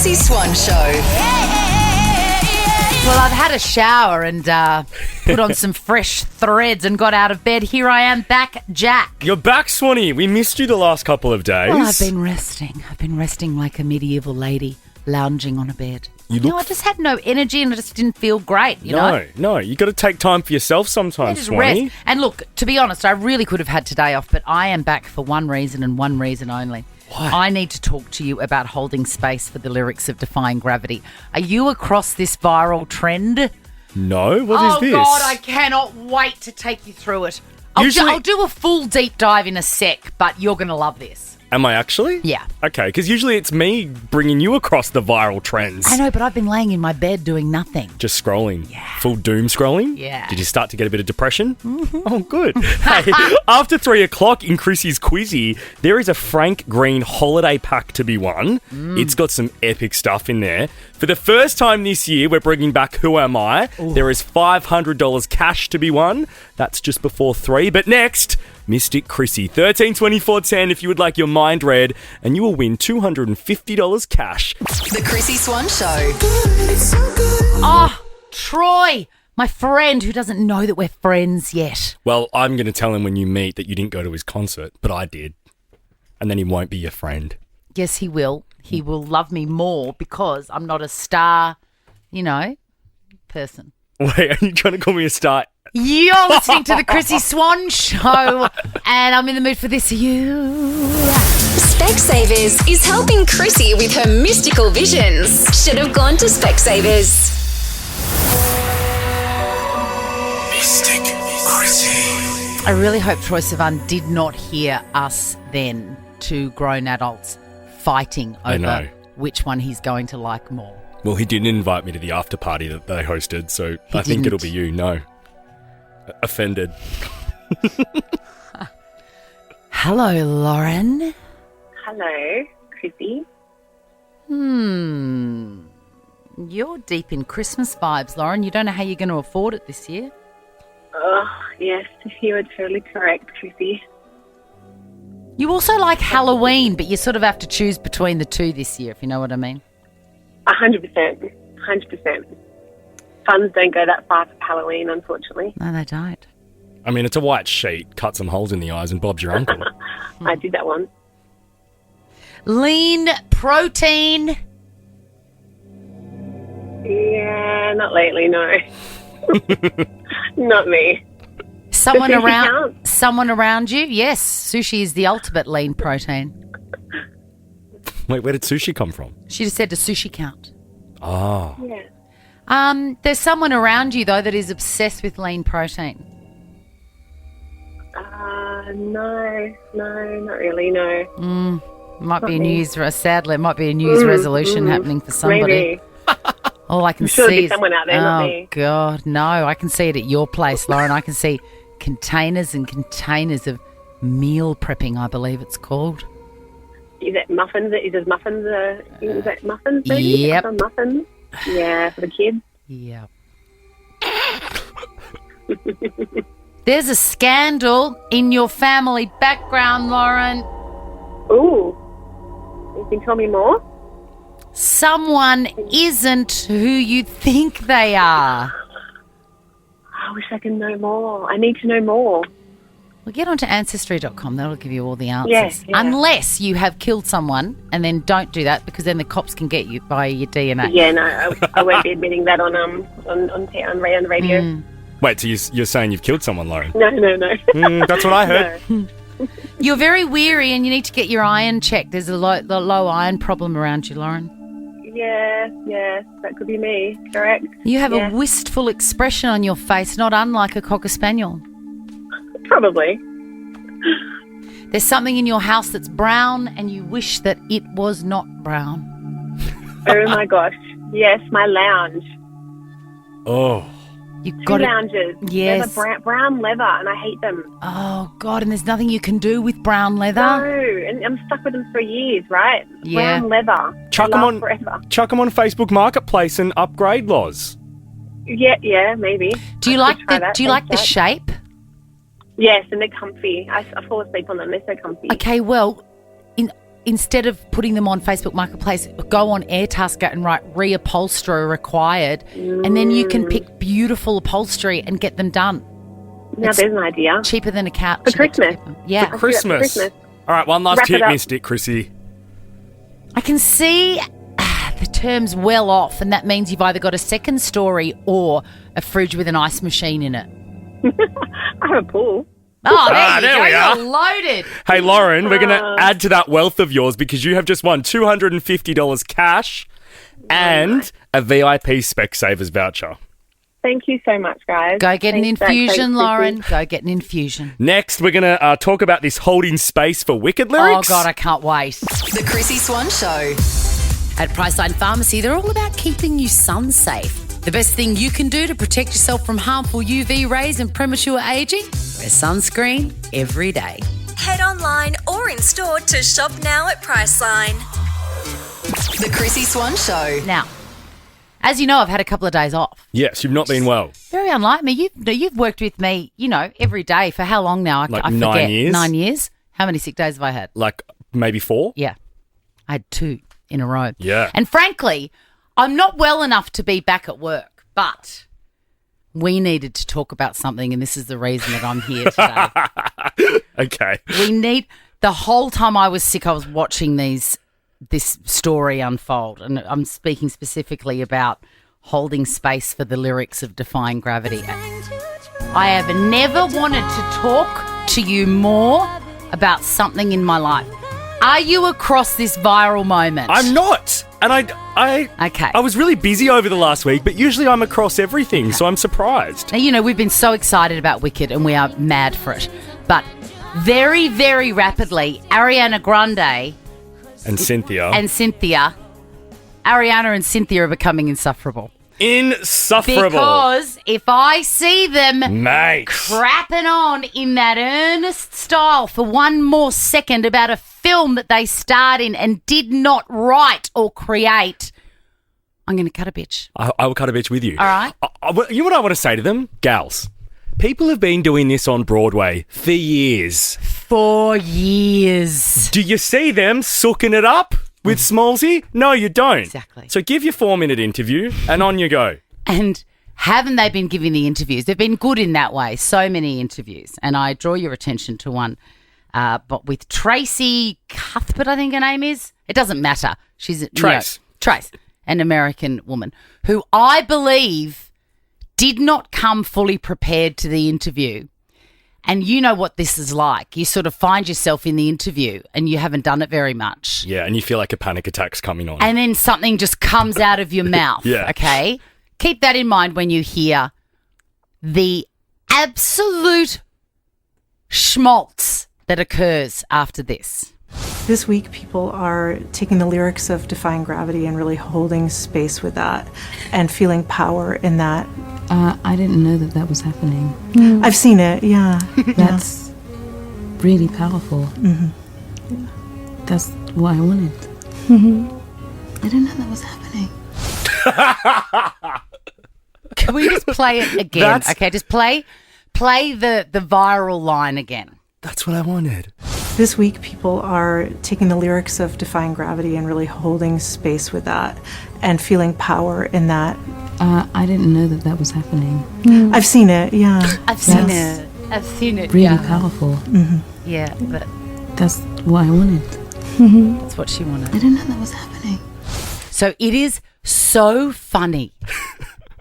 Chrissy Swan Show. Well, I've had a shower and put on some fresh threads and got out of bed. Here I am back, Jack. You're back, Swanee. We missed you the last couple of days. Well, I've been resting. I've been resting like a medieval lady lounging on a bed. I just had no energy and I just didn't feel great, you know? No, you got to take time for yourself sometimes, Just Swanee. rest. And look, to be honest, I really could have had today off, but I am back for one reason and one reason only. What? I need to talk to you about holding space for the lyrics of Defying Gravity. Are you across this viral trend? No? What is this? Oh, God, I cannot wait to take you through it. Usually- I'll do a full deep dive in a sec, but you're going to love this. Am I actually? Yeah. Okay, because usually it's me bringing you across the viral trends. I know, but I've been laying in my bed doing nothing. Just scrolling. Yeah. Full doom scrolling? Yeah. Did you start to get a bit of depression? Mm-hmm. Oh, good. Hey, after 3 o'clock in Chrissy's Quizzy, there is a Frank Green holiday pack to be won. It's got some epic stuff in there. For the first time this year, we're bringing back Who Am I? Ooh. There is $500 cash to be won. That's just before 3. But next, Mystic Chrissy, 132410 if you would like your mind read, and you will win $250 cash. The Chrissy Swan Show. Oh, Troy, my friend who doesn't know that we're friends yet. Well, I'm going to tell him when you meet that you didn't go to his concert, but I did. And then he won't be your friend. Yes, he will. He will love me more because I'm not a star, person. Wait, are you trying to call me a star? You're listening to the Chrissy Swan Show, and I'm in the mood for this. Specsavers is helping Chrissy with her mystical visions. Should have gone to Specsavers. Mystic Chrissy. I really hope Troy Sivan did not hear us then, two grown adults, fighting over which one he's going to like more. Well, he didn't invite me to the after party that they hosted, so I think it'll be you. No. Offended. Hello, Lauren. Hello, Chrissy. You're deep in Christmas vibes, Lauren. You don't know how you're going to afford it this year. Oh, yes, you are totally correct, Chrissy. You also like Halloween, but you sort of have to choose between the two this year, if you know what I mean. 100%. 100%. Funds don't go that far for Halloween, unfortunately. No, they don't. I mean, it's a white sheet, cut some holes in the eyes, and Bob's your uncle. I did that one. Lean protein. Yeah, not lately, no. Not me. Someone Does sushi around count? someone around you? Yes, sushi is the ultimate lean protein. Wait, where did sushi come from? She just said, does sushi count? Oh. Yeah. There's someone around you, though, that is obsessed with lean protein. No, not really, no. Might be a me. New Year's, sadly, it might be a New Year's resolution happening for somebody. Maybe. All I can sure see there'll be is, someone out there, not oh me. God, no! I can see it at your place, Lauren. I can see containers and containers of meal prepping. I believe it's called. Is it muffins? Is that muffins? Maybe? Yep. Some muffins? Yeah, for the kids. Yeah. There's a scandal in your family background, Lauren. Ooh. You can tell me more? Someone isn't who you think they are. I wish I could know more. I need to know more. Well, get onto Ancestry.com. That'll give you all the answers. Yeah. Unless you have killed someone, and then don't do that because then the cops can get you by your DNA. Yeah, no, I won't be admitting that on the radio. Wait, so you're saying you've killed someone, Lauren? No. That's what I heard. No. You're very weary and you need to get your iron checked. There's a low iron problem around you, Lauren. Yeah, that could be me. Correct. You have a wistful expression on your face, not unlike a Cocker Spaniel. Probably. There's something in your house that's brown and you wish that it was not brown. Oh my gosh. Yes, my lounge. Oh. You've Two lounges. Yes. They're brown leather and I hate them. Oh, God, and there's nothing you can do with brown leather? No, and I'm stuck with them for years, right? Yeah. Brown leather. Chuck They them last on forever. Chuck them on Facebook Marketplace and upgrade laws. Yeah, maybe. Do you I like could try that. the Thanks, shape? Yes, and they're comfy. I fall asleep on them. They're so comfy. Okay, well, instead of putting them on Facebook Marketplace, go on Airtasker and write reupholsterer required, and then you can pick beautiful upholstery and get them done. Now there's an idea. Cheaper than a couch. For Christmas. Yeah. For Christmas. All right, one last tip, Mystic, Chrissy. I can see the term's well off, and that means you've either got a second story or a fridge with an ice machine in it. I have a pool. Oh, there we are. You're loaded. Hey, Lauren, we're going to add to that wealth of yours because you have just won $250 cash and a VIP Specsavers voucher. Thank you so much, guys. Go get an infusion, Thanks, Lauren. Chrissy. Go get an infusion. Next, we're going to talk about this holding space for Wicked lyrics. Oh, God, I can't wait. The Chrissy Swan Show. At Priceline Pharmacy, they're all about keeping you sun safe. The best thing you can do to protect yourself from harmful UV rays and premature aging? Wear sunscreen every day. Head online or in store to shop now at Priceline. The Chrissy Swan Show. Now, as you know, I've had a couple of days off. Yes, you've not been well. Very unlike me. You've worked with me, every day for how long now? I forget. 9 years. 9 years. How many sick days have I had? Like maybe 4? Yeah. I had 2 in a row. Yeah. And frankly, I'm not well enough to be back at work, but we needed to talk about something, and this is the reason that I'm here today. Okay. The whole time I was sick, I was watching this story unfold, and I'm speaking specifically about holding space for the lyrics of Defying Gravity. I have never wanted to talk to you more about something in my life. Are you across this viral moment? I'm not. And Okay. I was really busy over the last week, but usually I'm across everything, so I'm surprised. Now, we've been so excited about Wicked and we are mad for it. But very, very rapidly, Ariana Grande And Cynthia. Ariana and Cynthia are becoming insufferable. Insufferable. Because if I see them Mate. crapping on in that earnest style for one more second about a film that they starred in and did not write or create, I'm going to cut a bitch. I will cut a bitch with you. All right? You know what I want to say to them? Gals, people have been doing this on Broadway for years. 4 years. Do you see them sooking it up with Smallsy? No, you don't. Exactly. So give your 4-minute interview and on you go. And haven't they been giving the interviews? They've been good in that way. So many interviews. And I draw your attention to one, but with Tracy Cuthbert, I think her name is. It doesn't matter. She's Trace. Trace, an American woman who I believe did not come fully prepared to the interview. And you know what this is like. You sort of find yourself in the interview and you haven't done it very much. Yeah, and you feel like a panic attack's coming on. And then something just comes out of your mouth. Yeah. Okay? Keep that in mind when you hear the absolute schmaltz that occurs after this. This week, people are taking the lyrics of Defying Gravity and really holding space with that and feeling power in that. I didn't know that was happening. I've seen it, yeah. That's really powerful. Mm-hmm. Yeah. That's what I wanted. Mm-hmm. I didn't know that was happening. Can we just play it again? Okay, just play the viral line again. That's what I wanted. This week, people are taking the lyrics of Defying Gravity and really holding space with that and feeling power in that. I didn't know that was happening. I've seen it, yeah. I've seen it. Really yeah. powerful. Mm-hmm. Yeah, but that's what I wanted. that's what she wanted. I didn't know that was happening. So it is so funny,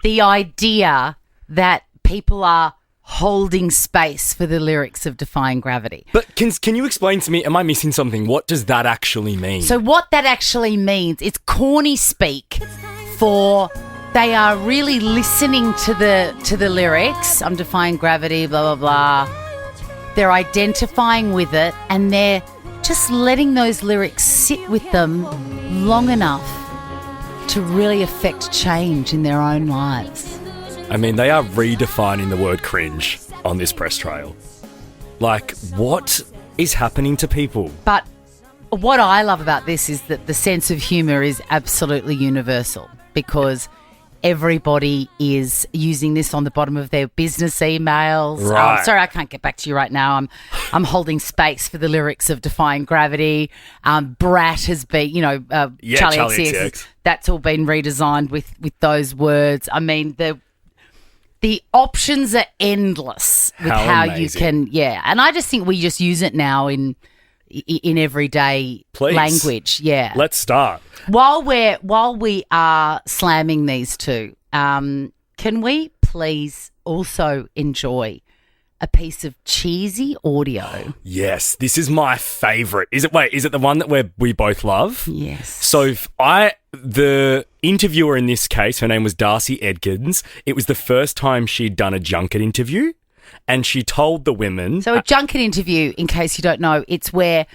the idea that people are holding space for the lyrics of Defying Gravity. But can you explain to me, am I missing something? What does that actually mean? So what that actually means, it's corny speak for they are really listening to the lyrics. I'm defying gravity, blah, blah, blah. They're identifying with it and they're just letting those lyrics sit with them long enough to really affect change in their own lives. I mean, they are redefining the word cringe on this press trail. Like, what is happening to people? But what I love about this is that the sense of humour is absolutely universal because everybody is using this on the bottom of their business emails. Right. Sorry, I can't get back to you right now. I'm holding space for the lyrics of Defying Gravity. Brat has been, Charlie XCX. That's all been redesigned with those words. I mean, the options are endless with how you can, And I just think we just use it now in everyday language. Yeah. Let's start. While we are slamming these two, can we please also enjoy a piece of cheesy audio? Yes, this is my favourite. Is it the one that we both love? Yes. So the interviewer in this case, her name was Darcy Edkins. It was the first time she'd done a junket interview, and she told the women. So a junket interview, in case you don't know, it's where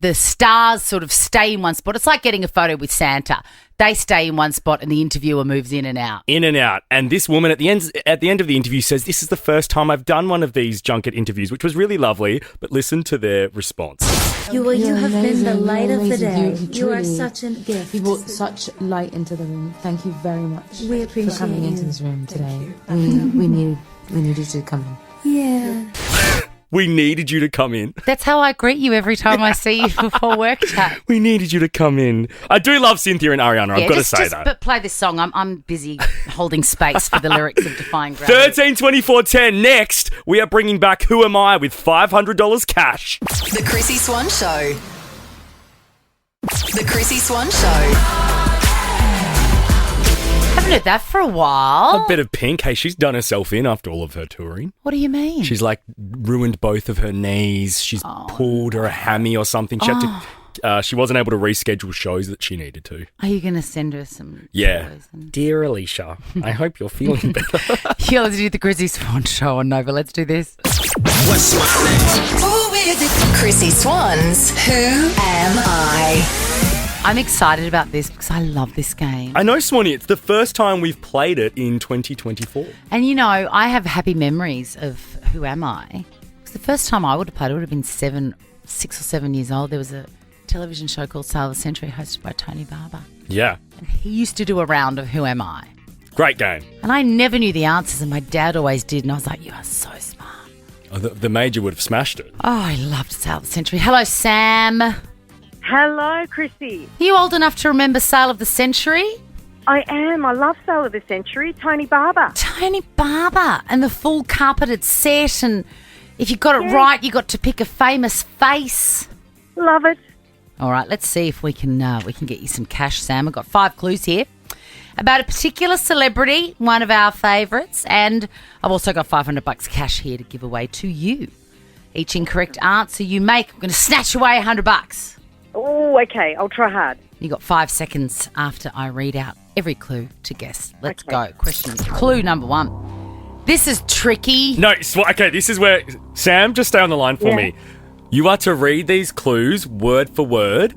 the stars sort of stay in one spot. It's like getting a photo with Santa. They stay in one spot and the interviewer moves in and out. In and out. And this woman at the end of the interview says, "This is the first time I've done one of these junket interviews," which was really lovely. But listen to their response. You have been the light of the day. You are truly- such a gift. You brought such light into the room. Thank you very much We appreciate for coming you. into this room today. We needed you to come in. Yeah. We needed you to come in. That's how I greet you every time I see you before work chat. We needed you to come in. I do love Cynthia and Ariana. I've got to say that. But play this song. I'm busy holding space for the lyrics of Defying Gravity. 13, 24, 10. Next, we are bringing back Who Am I with $500 cash. The Chrissy Swan Show. The Chrissy Swan Show. Haven't heard that for a while. A bit of Pink. Hey, she's done herself in after all of her touring. What do you mean? She's like ruined both of her knees. She's pulled her hammy or something. She had to. She wasn't able to reschedule shows that she needed to. Are you going to send her some? Yeah. photos and- Dear Alicia, I hope you're feeling better. Yeah, let's do the Chrissy Swan Show on Nova. Let's do this. What's my name? Who is it? Chrissy Swan's Who Am I? I'm excited about this because I love this game. I know, Swanee, it's the first time we've played it in 2024. And I have happy memories of Who Am I? Because the first time I would have played, I would have been 6 or 7 years old. There was a television show called Sale of the Century hosted by Tony Barber. Yeah. And he used to do a round of Who Am I? Great game. And I never knew the answers, and my dad always did. And I was like, you are so smart. Oh, the major would have smashed it. Oh, I loved Sale of the Century. Hello, Sam. Are Hello, Chrissy. you old enough to remember Sale of the Century? I am. I love Sale of the Century. Tony Barber. Tony Barber and the full carpeted set, and if you got it right, you got to pick a famous face. Love it. All right, let's see if we can get you some cash, Sam. I've got 5 clues here about a particular celebrity, one of our favourites, and I've also got $500 cash here to give away to you. Each incorrect answer you make, I'm going to snatch away $100. Oh, okay. I'll try hard. You got 5 seconds after I read out every clue to guess. Let's go. Clue number 1. This is tricky. No, okay, this is where... Sam, just stay on the line for me. You are to read these clues word for word.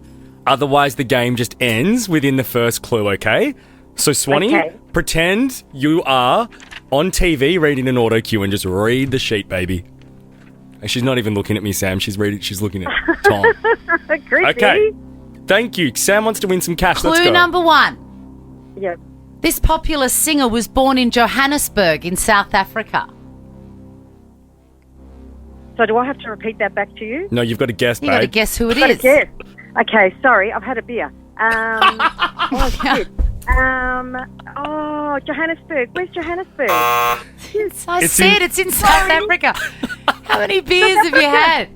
Otherwise, the game just ends within the first clue, okay? So, Swanee, pretend you are on TV reading an auto cue and just read the sheet, baby. And she's not even looking at me, Sam. She's looking at Tom. Chrissy. Okay. Thank you. Sam wants to win some cash. Let's go. Clue number 1. Yep. This popular singer was born in Johannesburg in South Africa. So do I have to repeat that back to you? No, you've got to guess, babe. You got to guess who it Got to is. guess. Okay, sorry. I've had a beer. Oh, shit. Johannesburg. Where's Johannesburg? I said it's in South Africa. How many beers have you had?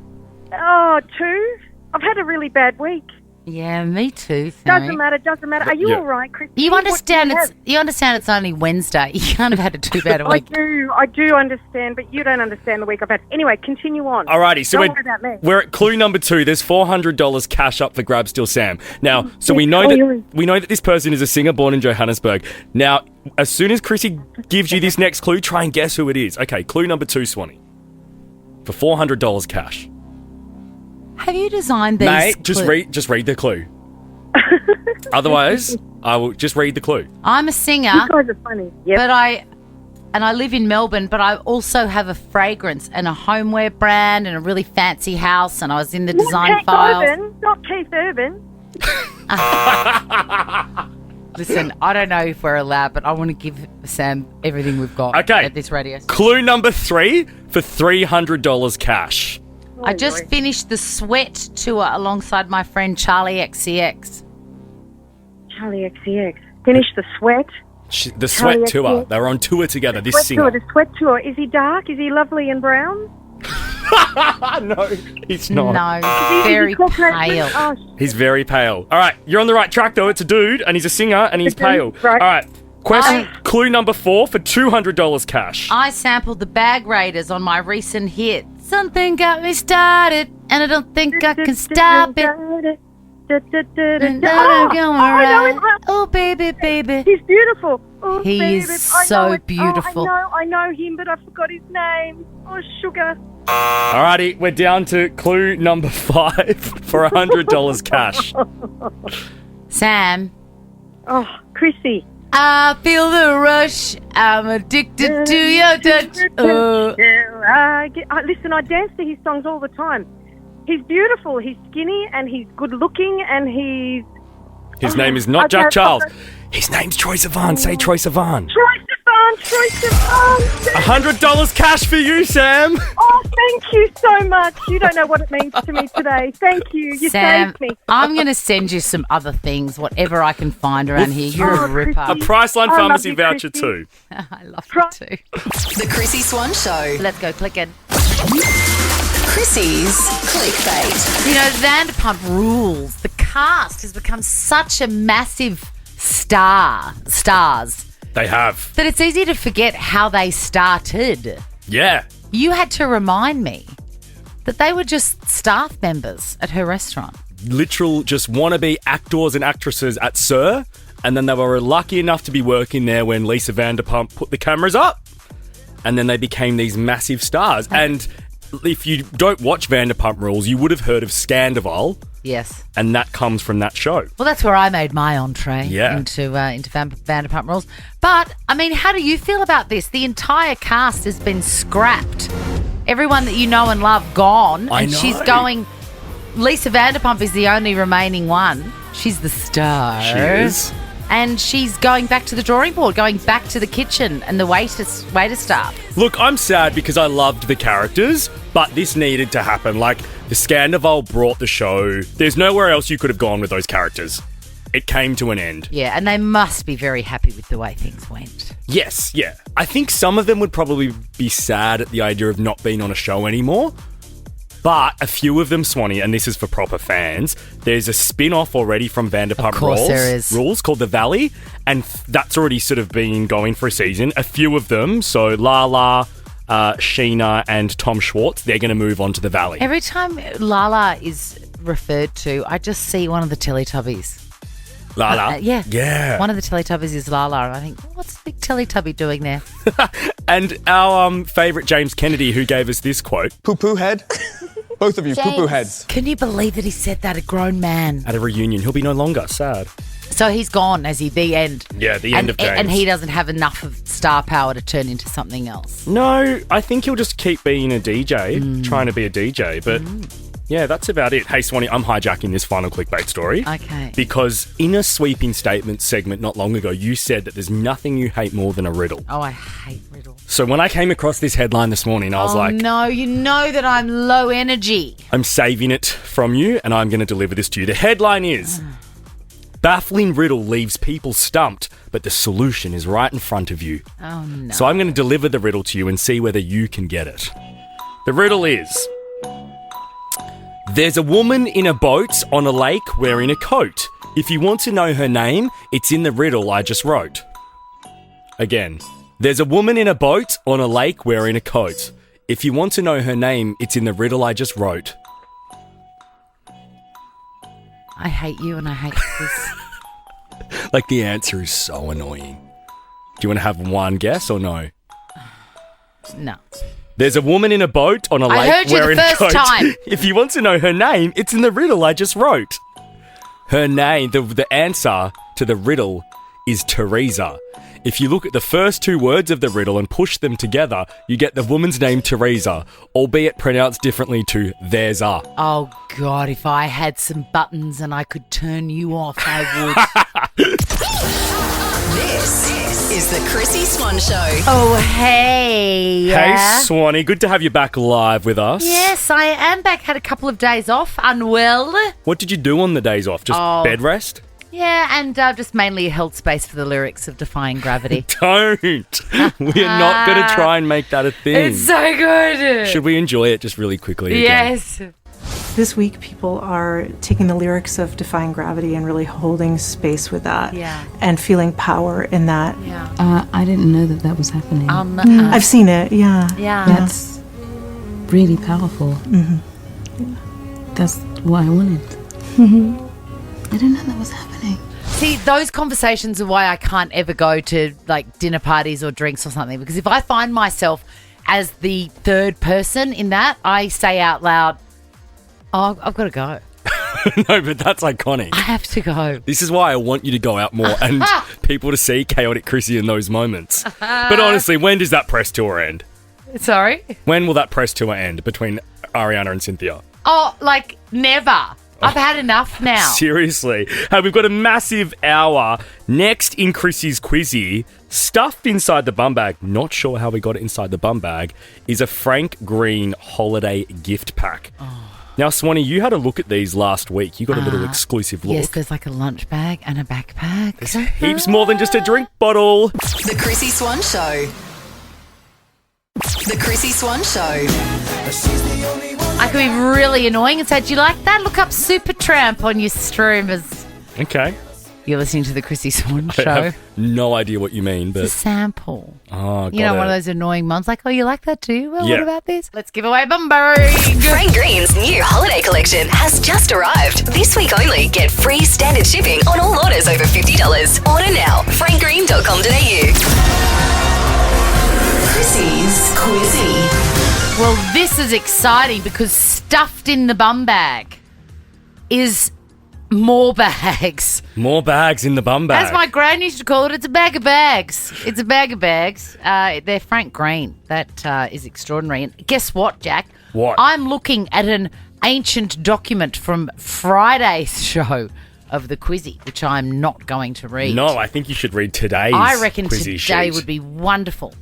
Oh, 2. I've had a really bad week. Yeah, me too. Sorry. Doesn't matter. Are you all right, Chrissy? You understand it's only Wednesday. You can't have had too bad a week. I do understand, but you don't understand the week I've had. Anyway, continue on. Alrighty, so Don't worry about me. we're at clue number 2. There's $400 cash up for grabs still, Sam. Now, so we know that this person is a singer born in Johannesburg. Now, as soon as Chrissy gives you this next clue, try and guess who it is. Okay, clue number 2, Swanee. For $400 cash. Have you designed these? Mate, just read the clue. Otherwise, I will just read the clue. I'm a singer. You guys are funny. Yep. But I live in Melbourne, but I also have a fragrance and a homeware brand and a really fancy house, and I was in the design files. Not Keith Urban. Listen, I don't know if we're allowed, but I want to give Sam everything we've got Okay. at this radio. Clue number 3 for $300 cash. I just finished the Sweat tour alongside my friend Charlie XCX. Charlie XCX. Finish the Sweat. The Sweat Charlie tour. XCX. They were on tour together, this Sweat singer. tour. The Sweat tour. Is he dark? Is he lovely and brown? No, he's not. No, very pale. Oh, He's very pale. All right, you're on the right track, though. It's a dude, and he's a singer, and he's pale. Right. All right, clue number 4 for $200 cash. I sampled the Bag Raiders on my recent hit. Something got me started, and I don't think I can stop it. Oh, baby, baby. He's beautiful. Oh, He baby. is I so know it. beautiful. Oh, I know him, but I forgot his name. Oh, sugar. Alrighty, we're down to clue number 5 for $100 cash. Sam, Oh, Chrissy. I feel the rush. I'm addicted to your touch. Oh. Listen, I dance to his songs all the time. He's beautiful. He's skinny and he's good looking and he's... His name is not Jack Charles. His name's Troye Sivan. Say Troye Sivan. Troye Sivan. $100 cash for you, Sam. Oh, thank you so much. You don't know what it means to me today. Thank you. You Sam, saved me. I'm going to send you some other things, whatever I can find around here. You're a ripper. A Priceline I love Pharmacy you, voucher Chrissy. too. I love you too. The Chrissy Swan Show. Let's go clicking. Chrissy's clickbait. You know, Vanderpump Rules. The cast has become such a massive stars, They have. that it's easy to forget how they started. Yeah. You had to remind me that they were just staff members at her restaurant. Literal just wannabe actors and actresses at Sir, and then they were lucky enough to be working there when Lisa Vanderpump put the cameras up, and then they became these massive stars. And if you don't watch Vanderpump Rules, you would have heard of Scandival, Yes. and that comes from that show. Well, that's where I made my entree Yeah. into Vanderpump Rules. But, I mean, how do you feel about this? The entire cast has been scrapped. Everyone that you know and love gone. I and know. she's going... Lisa Vanderpump is the only remaining one. She's the star. She is. And she's going back to the drawing board, going back to the kitchen and the waiter staff. Look, I'm sad because I loved the characters, but this needed to happen. Like, the Scandival brought the show. There's nowhere else you could have gone with those characters. It came to an end. Yeah, and they must be very happy with the way things went. Yes, yeah. I think some of them would probably be sad at the idea of not being on a show anymore. But a few of them, Swanee, and this is for proper fans, there's a spin-off already from Vanderpump Of course there is. Rules called The Valley, and that's already sort of been going for a season. A few of them, so Lala, Sheena, and Tom Schwartz, they're going to move on to The Valley. Every time Lala is referred to, I just see one of the Teletubbies. Lala? Yeah. Yeah. One of the Teletubbies is Lala, and I think, what's the big Teletubby doing there? And our favourite James Kennedy, who gave us this quote. Poo-poo head. Both of you, poo-poo heads. Can you believe that he said that, a grown man? At a reunion. He'll be no longer. Sad. So he's gone, as he the end. Yeah, the end of James. And he doesn't have enough of star power to turn into something else. No, I think he'll just keep being a DJ, trying to be a DJ. But yeah, that's about it. Hey, Swanee, I'm hijacking this final clickbait story. Okay. Because in a sweeping statement segment not long ago, you said that there's nothing you hate more than a riddle. Oh, I hate riddles. So when I came across this headline this morning, I was like, no, you know that I'm low energy. I'm saving it from you and I'm going to deliver this to you. The headline is, baffling riddle leaves people stumped, but the solution is right in front of you. Oh, no. So I'm going to deliver the riddle to you and see whether you can get it. The riddle is, there's a woman in a boat on a lake wearing a coat. If you want to know her name, it's in the riddle I just wrote. Again, there's a woman in a boat on a lake wearing a coat. If you want to know her name, it's in the riddle I just wrote. I hate you and I hate this. Like, the answer is so annoying. Do you want to have one guess or no? No. There's a woman in a boat on a I lake heard you the wearing a first coat. time. If you want to know her name, it's in the riddle I just wrote. Her name, the answer to the riddle is Teresa. If you look at the first two words of the riddle and push them together, you get the woman's name Teresa, albeit pronounced differently to there's a. Oh, God, if I had some buttons and I could turn you off, I would. This is the Chrissy Swan Show. Oh, hey. Hey, Swanee. Good to have you back live with us. Yes, I am back. Had a couple of days off, unwell. What did you do on the days off? Just bed rest? Yeah, and just mainly held space for the lyrics of Defying Gravity. Don't. We are not going to try and make that a thing. It's so good. Should we enjoy it just really quickly again? Yes. This week, people are taking the lyrics of Defying Gravity and really holding space with that and feeling power in that. Yeah. I didn't know that was happening. I've seen it, yeah. That's really powerful. Mm-hmm. That's what I wanted. Mm-hmm. I didn't know that was happening. See, those conversations are why I can't ever go to like dinner parties or drinks or something, because if I find myself as the third person in that, I say out loud, "Oh, I've got to go." No, but that's iconic. I have to go. This is why I want you to go out more and people to see Chaotic Chrissy in those moments. But honestly, when does that press tour end? Sorry? When will that press tour end between Ariana and Cynthia? Oh, like never. I've had enough now. Seriously. Hey, we've got a massive hour. Next in Chrissy's Quizzy, stuffed inside the bum bag, not sure how we got it inside the bum bag, is a Frank Green holiday gift pack. Oh. Now, Swanee, you had a look at these last week. You got a little exclusive look. Yes, there's like a lunch bag and a backpack. There's heaps more than just a drink bottle. The Chrissy Swan Show. The Chrissy Swan Show. I could be really annoying and say, "Do you like that? Look up Supertramp on your streamers." Okay. You're listening to the Chrissy Swan I Show. have no idea what you mean, but... It's a sample. Oh, got You know, it. one of those annoying mums like, "Oh, you like that too? Well, Yeah. what about this?" Let's give away a bum bag. Frank Green's new holiday collection has just arrived. This week only, get free standard shipping on all orders over $50. Order now. frankgreen.com.au. Chrissy's Quizzy. Well, this is exciting because stuffed in the bum bag is more bags. More bags in the bum bag. As my gran used to call it, it's a bag of bags. It's a bag of bags. They're Frank Green. That is extraordinary. And guess what, Jack? What? I'm looking at an ancient document from Friday's show of the Quizzy, which I'm not going to read. No, I think you should read today's I reckon Quizzy today sheet. would be wonderful.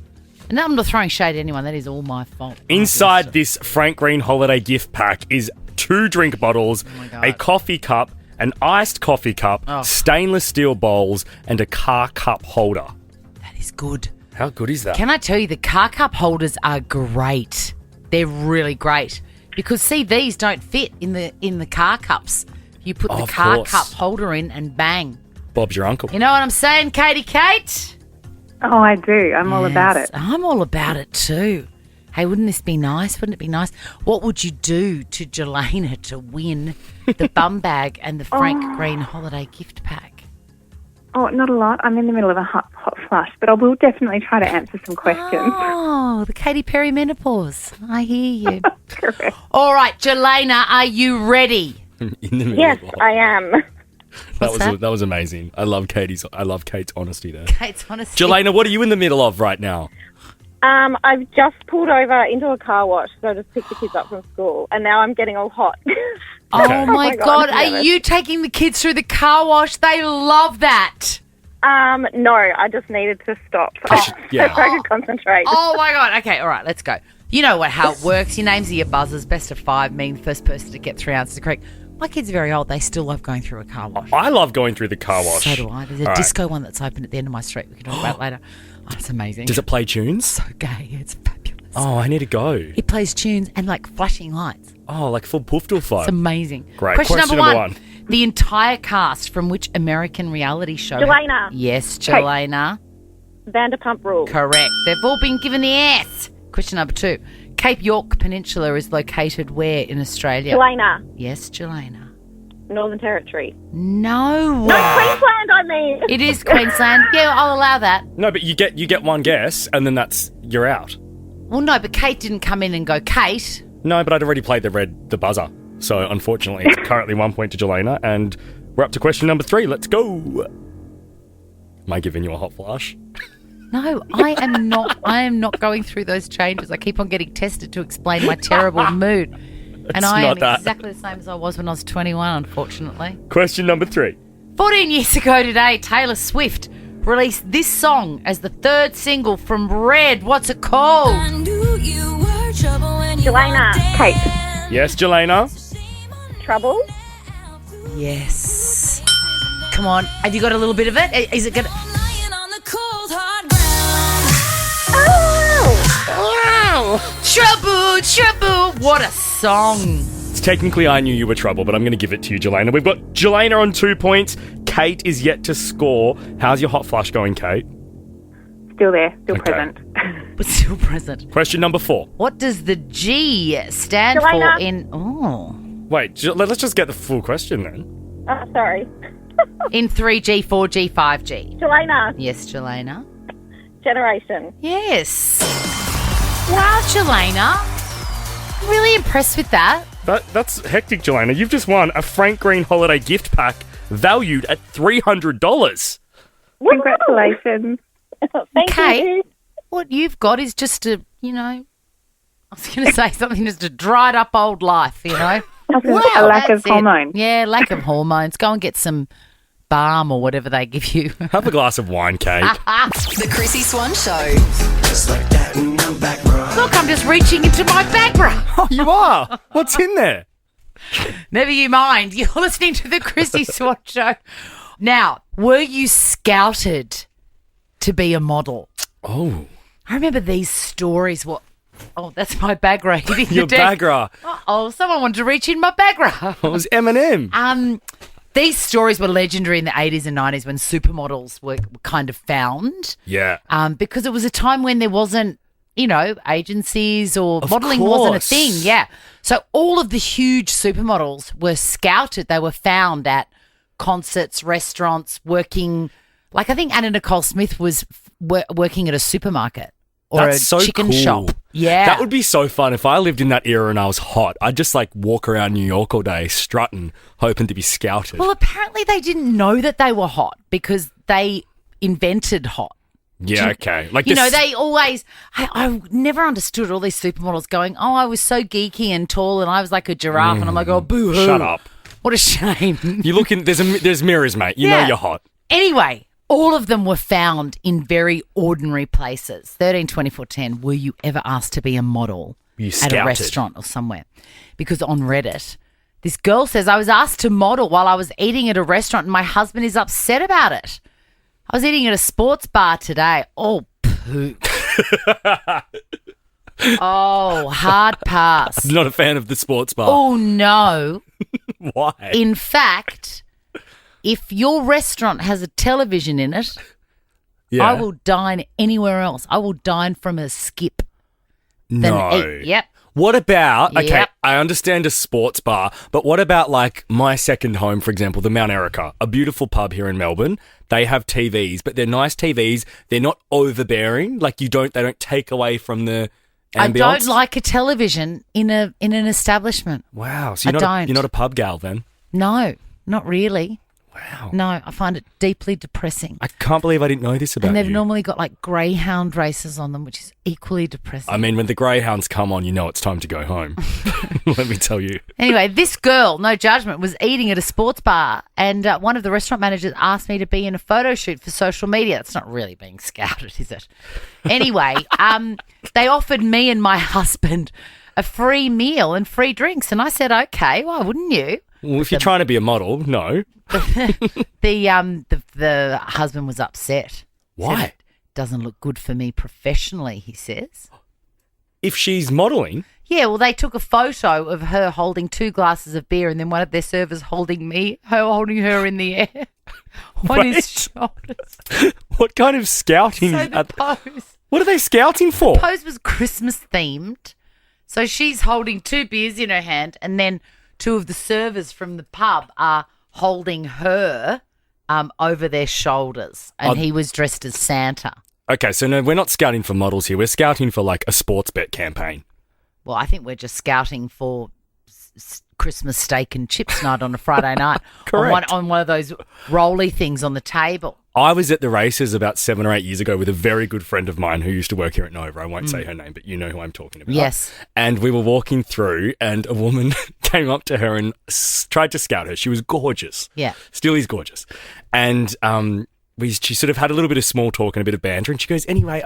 And I'm not throwing shade at anyone. That is all my fault. Inside this Frank Green holiday gift pack is 2 drink bottles, a coffee cup, an iced coffee cup, stainless steel bowls, and a car cup holder. That is good. How good is that? Can I tell you, the car cup holders are great. They're really great. Because, see, these don't fit in the car cups. You put the car cup holder in and bang. Bob's your uncle. You know what I'm saying, Katie Kate? Oh, I do. I'm all about it. I'm all about it too. Hey, wouldn't this be nice? Wouldn't it be nice? What would you do to Jelena to win the bum bag and the Frank Green holiday gift pack? Oh, not a lot. I'm in the middle of a hot flush, but I will definitely try to answer some questions. Oh, the Katy Perry menopause. I hear you. Correct. All right, Jelena, are you ready? In the middle Yes, of I am. that was amazing. I love Kate's honesty there. Kate's honesty. Jelena, what are you in the middle of right now? I've just pulled over into a car wash, so I just picked the kids up from school, and now I'm getting all hot. Oh, my God. I'm Are nervous. you taking the kids through the car wash? They love that. No, I just needed to stop. So I could concentrate. Oh, my God. Okay, all right, let's go. You know how it works. Your names are your buzzers. Best of 5, meaning the first person to get 3 answers correct. My kids are very old. They still love going through a car wash. I love going through the car wash. So do I. There's a disco one that's open at the end of my street. We can talk about it later. Oh, it's amazing. Does it play tunes? So gay. It's fabulous. Oh, I need to go. It plays tunes and like flashing lights. Oh, like full Poofdale vibe. It's amazing. Great. Question number one. The entire cast from which American reality show? Jelena. Yes, Jelena. Vanderpump Rules. Correct. They've all been given the S. Question number 2. Cape York Peninsula is located where in Australia? Jelena. Yes, Jelena. Northern Territory. No. No, Queensland, I mean. It is Queensland. Yeah, I'll allow that. No, but you get one guess, and then you're out. Well, no, but Kate didn't come in and go, Kate. No, but I'd already played the buzzer. So, unfortunately, it's currently 1 point to Jelena, and we're up to question number 3. Let's go. Am I giving you a hot flush? No, I am not. I am not going through those changes. I keep on getting tested to explain my terrible mood. And I am exactly the same as I was when I was 21, unfortunately. Question number 3. 14 years ago today, Taylor Swift released this song as the third single from Red. What's it called? Jelena. Kate. Yes, Jelena. Trouble. Yes. Come on. Have you got a little bit of it? Is it good? Trouble. What a song. It's technically I Knew You Were Trouble, but I'm going to give it to you, Jelena. We've got Jelena on 2 points. Kate is yet to score. How's your hot flush going, Kate? Still there. Still Okay. present. But still present. Question number 4. What does the G stand Jelena. for in... Oh. Wait, let's just get the full question then. Oh, sorry. In 3G, 4G, 5G. Jelena. Yes, Jelena. Generation. Yes. Wow, Jelena. I'm really impressed with that. That's hectic, Jelena. You've just won a Frank Green holiday gift pack valued at $300. Congratulations. Thank Okay. you. What you've got is just a, I was going to say something, just a dried up old life, A lack of that's it. hormones. Yeah, lack of hormones. Go and get some balm or whatever they give you. Have a glass of wine, Kate. The Chrissy Swan Show. Look, I'm just reaching into my bag bra. Oh, you are? What's in there? Never you mind. You're listening to the Chrissy Swan Show. Now, were you scouted to be a model? Oh. I remember these stories. Oh, that's my bag bra hitting Your the deck. bagra. Oh, someone wanted to reach in my bag bra. It was Eminem. These stories were legendary in the 80s and 90s when supermodels were kind of found. Yeah. Because it was a time when there wasn't, agencies or Of modelling wasn't a course. thing. Yeah. So all of the huge supermodels were scouted. They were found at concerts, restaurants, working. Like I think Anna Nicole Smith was working at a supermarket or That's a so chicken cool. shop. Yeah. That would be so fun. If I lived in that era and I was hot, I'd just walk around New York all day strutting, hoping to be scouted. Well, apparently they didn't know that they were hot because they invented hot. yeah, okay. They always, I never understood all these supermodels going, oh, I was so geeky and tall and I was like a giraffe. And I'm like, oh, boo-hoo. Shut up. What a shame. You look in, there's mirrors, mate. You know Yeah. you're hot. Anyway, all of them were found in very ordinary places. 13, 24, 10, were you ever asked to be a model You at scouted. a restaurant or somewhere? Because on Reddit, this girl says, I was asked to model while I was eating at a restaurant and my husband is upset about it. I was eating at a sports bar today. Oh, poop. Oh, hard pass. I'm not a fan of the sports bar. Oh, no. Why? In fact, if your restaurant has a television in it, yeah. I will dine anywhere else. I will dine from a skip. Than No. eat. Yep. What about, okay, Yep. I understand a sports bar, but what about my second home, for example, the Mount Erica, a beautiful pub here in Melbourne? They have TVs, but they're nice TVs. They're not overbearing. They don't take away from the ambience. I don't like a television in an establishment. Wow. So I don't. You're not a pub gal then? No, not really. Wow. No, I find it deeply depressing. I can't believe I didn't know this about And they've you. normally got greyhound races on them, which is equally depressing. I mean, when the greyhounds come on, you know it's time to go home. Let me tell you. Anyway, this girl, no judgment, was eating at a sports bar and one of the restaurant managers asked me to be in a photo shoot for social media. That's not really being scouted, is it? Anyway, they offered me and my husband a free meal and free drinks. And I said, okay, why wouldn't you? Well, if you're trying to be a model, no. The husband was upset. Why? Said, doesn't look good for me professionally, he says. If she's modelling, Yeah, well, they took a photo of her holding 2 glasses of beer and then one of their servers holding her in the air on his shoulders. what kind of scouting? So the pose. What are they scouting for? The pose was Christmas themed. So she's holding 2 beers in her hand and then 2 of the servers from the pub are holding her over their shoulders. And he was dressed as Santa. Okay, so no, we're not scouting for models here. We're scouting for a sports bet campaign. Well, I think we're just scouting for Christmas steak and chips night on a Friday night. Correct. On one of those rolly things on the table. I was at the races about 7 or 8 years ago with a very good friend of mine who used to work here at Nova. I won't say her name, but you know who I'm talking about. Yes. And we were walking through and a woman came up to her and tried to scout her. She was gorgeous. Yeah. Still is gorgeous. And she sort of had a little bit of small talk and a bit of banter, and she goes, anyway,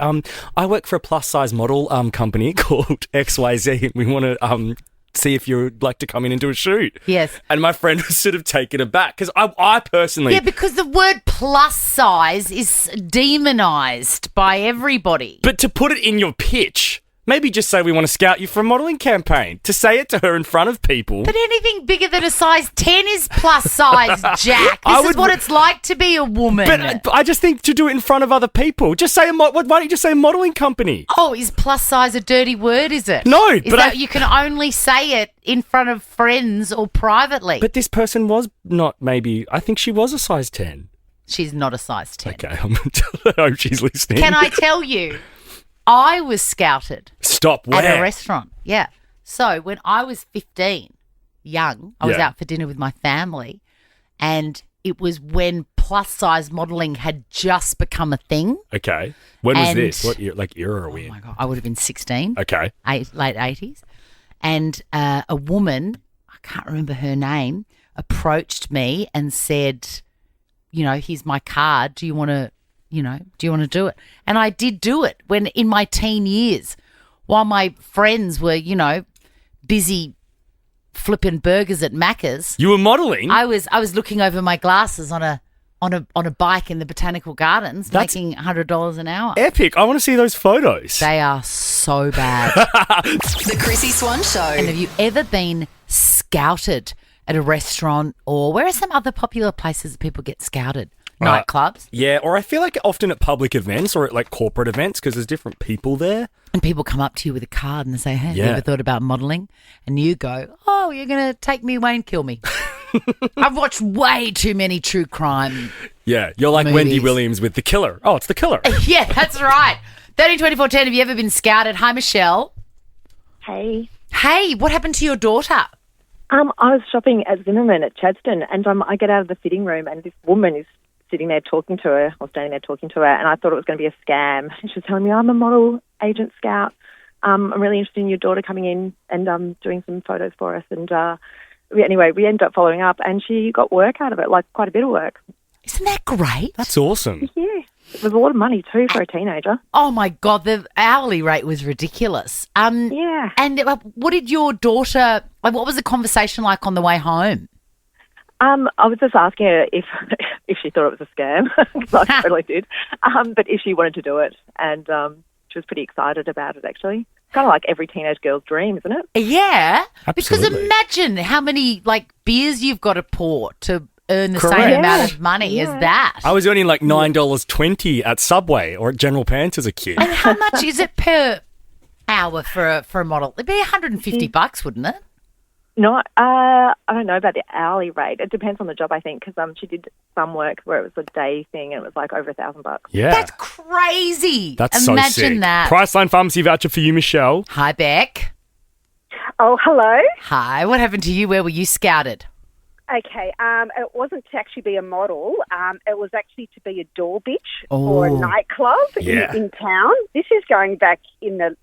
I work for a plus-size model company called XYZ, and we want to see if you'd like to come in and do a shoot. Yes. And my friend was sort of taken aback because I personally... Yeah, because the word plus size is demonized by everybody. But to put it in your pitch, maybe just say we want to scout you for a modelling campaign. To say it to her in front of people. But anything bigger than a size 10 is plus size, Jack. This is what it's like to be a woman. But I just think to do it in front of other people. Just say why don't you just say a modelling company? Oh, is plus size a dirty word, is it? No, is that you can only say it in front of friends or privately. But this person was not I think she was a size 10. She's not a size 10. Okay, I hope she's listening. Can I tell you, I was scouted. Stop, where? At a restaurant, yeah. So when I was 15, young, I was out for dinner with my family, and it was when plus-size modelling had just become a thing. Okay. When was this? What era are we in? Oh, my God. I would have been 16. Okay. Late 80s. And a woman, I can't remember her name, approached me and said, here's my card. Do you want to do it? And I did do it when in my teen years, while my friends were, busy flipping burgers at Macca's. You were modelling? I was looking over my glasses on a bike in the Botanical Gardens, making $100 an hour. Epic. I want to see those photos. They are so bad. The Chrissy Swan Show. And have you ever been scouted at a restaurant, or where are some other popular places that people get scouted? Nightclubs. Yeah, or I feel like often at public events or at like corporate events because there's different people there. And people come up to you with a card and they say, hey, you ever thought about modelling? And you go, oh, you're going to take me away and kill me. I've watched way too many true crime Yeah, you're like movies. Wendy Williams with The Killer. Oh, it's The Killer. Yeah, that's right. 13, 24, 10, have you ever been scouted? Hi, Michelle. Hey. Hey, what happened to your daughter? I was shopping at Zimmerman at Chadstone, and I get out of the fitting room, and this woman is sitting there talking to her, or standing there talking to her, and I thought it was going to be a scam. She was telling me, I'm a model agent scout. I'm really interested in your daughter coming in and doing some photos for us. And anyway, we ended up following up, and she got work out of it, like quite a bit of work. Isn't that great? That's awesome. Yeah. It was a lot of money too for a teenager. Oh, my God, the hourly rate was ridiculous. Yeah. And what did your daughter, what was the conversation like on the way home? I was just asking her if she thought it was a scam, because I totally did, but if she wanted to do it. And she was pretty excited about it, actually. It's kind of like every teenage girl's dream, isn't it? Yeah. Absolutely. Because imagine how many, beers you've got to pour to earn the Correct. same amount of money as that. I was earning like $9.20 at Subway or at General Pants as a kid. And how much is it per hour for a model? It'd be $150, wouldn't it? No, I don't know about the hourly rate. It depends on the job, I think, because she did some work where it was a day thing and it was like over $1,000. Yeah. That's crazy. That's Imagine so sick. that. Priceline Pharmacy voucher for you, Michelle. Hi, Beck. Oh, hello. Hi. What happened to you? Where were you scouted? Okay, it wasn't to actually be a model. It was actually to be a door bitch for a nightclub in town. This is going back in it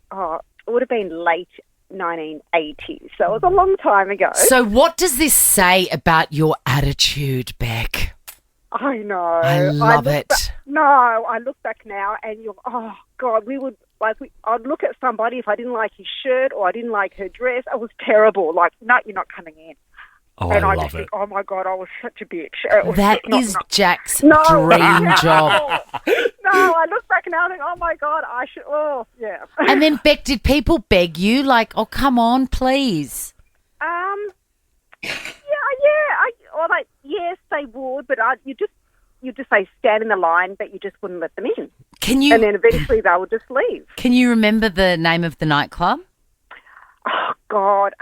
would have been late 1980s, so it was a long time ago. So what does this say about your attitude, Beck? I know. I love it. I look back now and oh, God, I'd look at somebody if I didn't like his shirt or I didn't like her dress. It was terrible. Like, no, you're not coming in. Oh, and I I love just it. think, oh, my God, I was such a bitch. That is Jack's No. dream job. No, I look back now and think, oh, my God, I should, yeah. And then, Beck, did people beg you, like, oh, come on, please? Yes, they would, but you just say stand in the line, but you just wouldn't let them in. Can you? And then eventually they would just leave. Can you remember the name of the nightclub? Oh God,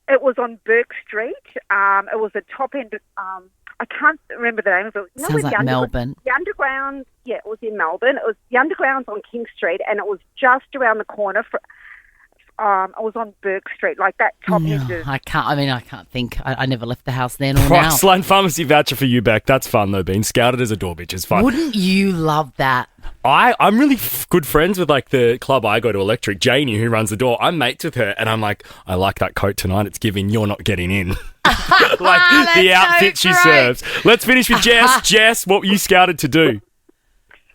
it was on Burke Street. It was a top end. I can't remember the name of it. Sounds like Melbourne. The Underground. Yeah, it was in Melbourne. It was the Underground's on King Street, and it was just around the corner. I was on Burke Street, like that top end. I can't think. I never left the house then or now. Priceline Pharmacy voucher for you, Beck. That's fun though. Being scouted as a door bitch is fun. Wouldn't you love that? I'm really good friends with like the club I go to, Electric. Janie, who runs the door, I'm mates with her, and I'm like, I like that coat tonight. It's giving you're not getting in. Like the outfit she serves. Let's finish with Jess. Jess, what were you scouted to do?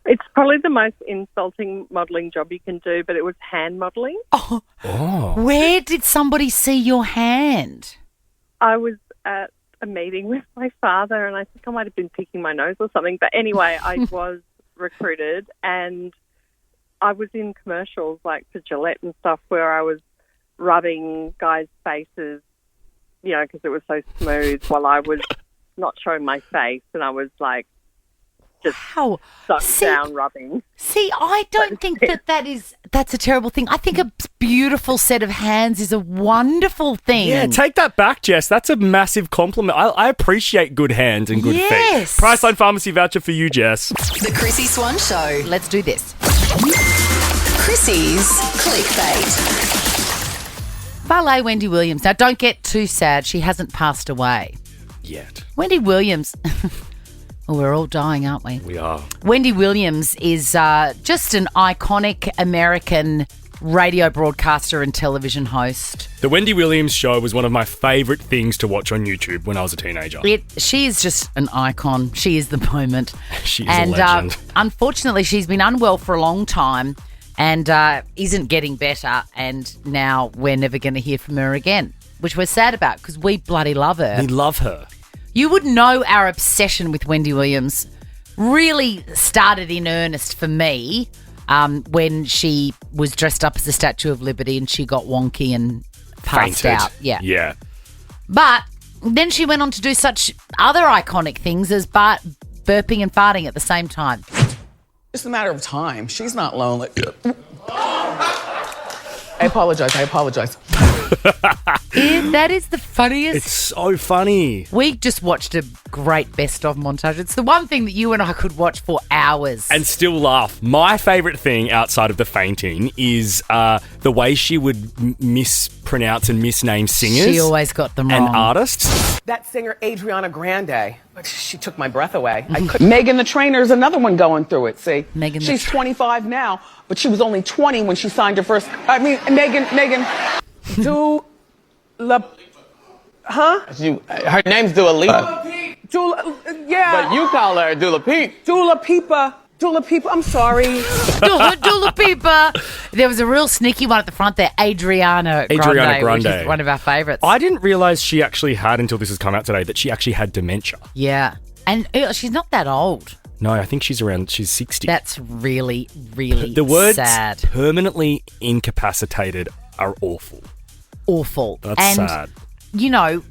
It's probably the most insulting modelling job you can do, but it was hand modelling. Oh. Where did somebody see your hand? I was at a meeting with my father, and I think I might have been picking my nose or something. But anyway, I was recruited, and I was in commercials like for Gillette and stuff where I was rubbing guys' faces, you know, because it was so smooth while I was not showing my face, and I was like, just down rubbing. See, I don't think that's a terrible thing. I think a beautiful set of hands is a wonderful thing. Yeah, take that back, Jess. That's a massive compliment. I appreciate good hands and good feet. Priceline Pharmacy voucher for you, Jess. The Chrissy Swan Show. Let's do this. Chrissy's Clickbait. Ballet Wendy Williams. Now, don't get too sad. She hasn't passed away yet. Wendy Williams... Well, we're all dying, aren't we? We are. Wendy Williams is just an iconic American radio broadcaster and television host. The Wendy Williams show was one of my favourite things to watch on YouTube when I was a teenager. She is just an icon. She is the moment. She is a legend. Unfortunately, she's been unwell for a long time and isn't getting better, and now we're never going to hear from her again, which we're sad about because we bloody love her. We love her. You would know our obsession with Wendy Williams really started in earnest for me when she was dressed up as the Statue of Liberty and she got wonky and passed out. Yeah. But then she went on to do such other iconic things as burping and farting at the same time. It's a matter of time. She's not lonely. I apologize. That is the funniest. It's so funny. We just watched a great best-of montage. It's the one thing that you and I could watch for hours. And still laugh. My favourite thing outside of the fainting is the way she would mispronounce and misname singers. She always got them wrong. And artists. That singer, Adriana Grande, she took my breath away. Megan the Trainer's another one going through it, see? She's 25 now, but she was only 20 when she signed her first... Megan... Her name's Dua Lipa. Yeah. But you call her Dula Peep. Dula Peepa, I'm sorry. Dula Peepa. There was a real sneaky one at the front there, Adriana Grande. Which is one of our favourites. I didn't realise she actually had, until this has come out today, that she actually had dementia. Yeah. And she's not that old. No, I think she's 60. That's really, really the words sad. Permanently incapacitated are awful. Awful. That's sad. You know,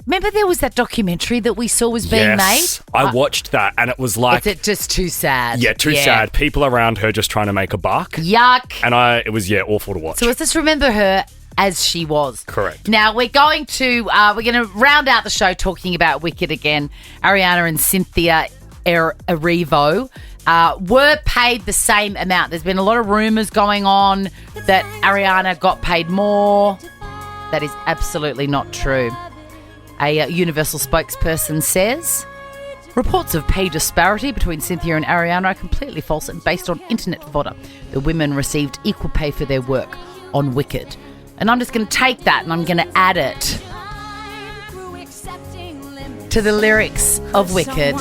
remember there was that documentary that we saw was being made? I watched that and it was like... Is it just too sad? Yeah, too sad. People around her just trying to make a buck. Yuck. And it was awful to watch. So let's just remember her as she was. Correct. Now we're going to round out the show talking about Wicked again. Ariana and Cynthia Erivo were paid the same amount. There's been a lot of rumours going on that Ariana got paid more. That is absolutely not true. A Universal spokesperson says, reports of pay disparity between Cynthia and Ariana are completely false and based on internet fodder. The women received equal pay for their work on Wicked. And I'm just going to take that and I'm going to add it to the lyrics of Wicked,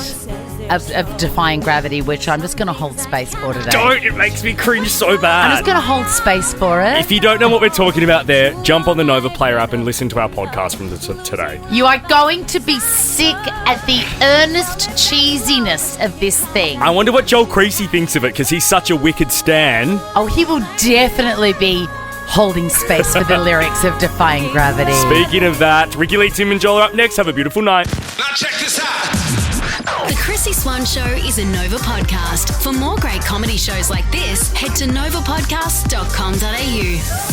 of Defying Gravity, which I'm just going to hold space for today. Don't! It makes me cringe so bad. I'm just going to hold space for it. If you don't know what we're talking about there, jump on the Nova Player app and listen to our podcast from today. You are going to be sick at the earnest cheesiness of this thing. I wonder what Joel Creasy thinks of it, because he's such a Wicked stan. Oh, he will definitely be holding space for the lyrics of Defying Gravity. Speaking of that, Ricky Lee, Tim and Joel are up next. Have a beautiful night. Now check this out. The Chrissy Swan Show is a Nova podcast. For more great comedy shows like this, head to novapodcast.com.au.